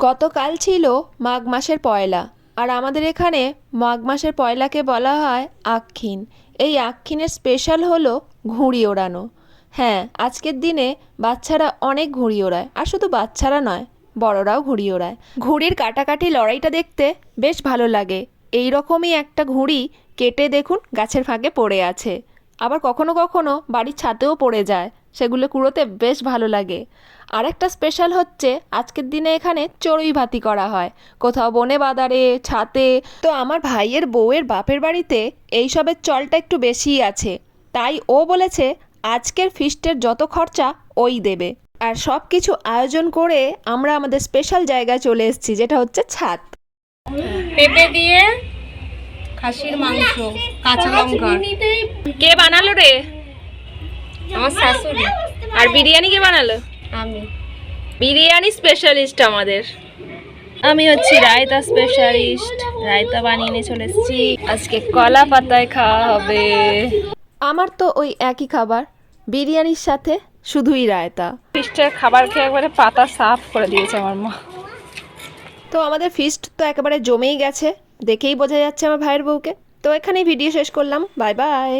গতকাল ছিল মাঘ মাসের পয়লা, আর আমাদের এখানে মাঘ মাসের পয়লাকে বলা হয় আক্ষিন। এই আক্ষিনের স্পেশাল হলো ঘুড়ি ওড়ানো। হ্যাঁ, আজকের দিনে বাচ্চারা অনেক ঘুড়ি ওড়ায়, আর শুধু বাচ্চারা নয়, বড়রাও ঘুড়ি ওড়ায়। ঘুড়ির কাটাকাটি লড়াইটা দেখতে বেশ ভালো লাগে। এই রকমই একটা ঘুড়ি কেটে দেখুন গাছের ফাঁকে পড়ে আছে, আবার কখনো কখনো বাড়ির ছাদেও পড়ে যায়, সেগুলো কুড়োতে বেশ ভালো লাগে। আরেকটা স্পেশাল হচ্ছে আজকের দিনে এখানে চড়ুই ভাতি করা হয়, কোথাও বনে বাদারে, ছাতে। তো আমার ভাইয়ের বউয়ের বাপের বাড়িতে এইসবের চলটা একটু বেশিই আছে, তাই ও বলেছে আজকের ফিস্টের যত খরচা ওই দেবে। আর সব কিছু আয়োজন করে আমরা আমাদের স্পেশাল জায়গায় চলে এসেছি, যেটা হচ্ছে ছাদ। পেঁপে দিয়ে খাসির মাংস, কাঁচা লঙ্কা। কে বানালো রে? আমার শাশুড়ি। আর বিরিয়ানি কে বানালো? আমি। বিরিয়ানি স্পেশালিস্ট আমাদের। আমি হচ্ছি রায়তা স্পেশালিস্ট, রায়তা বানিয়ে নিয়ে চলে এসেছি। আজকে কলা পাতায় খাওয়া হবে। আমার তো ওই একই খাবার, বিরিয়ানির সাথে শুধুই রায়তা। ফিস্টের খাবার খেয়ে একবারে পাতা সাফ করে দিয়েছে আমার মা। তো আমাদের ফিস্ট তো একেবারে জমেই গেছে, দেখেই বোঝা যাচ্ছে আমার ভাইয়ের বউকে। তো এখানেই ভিডিও শেষ করলাম, বাই বাই।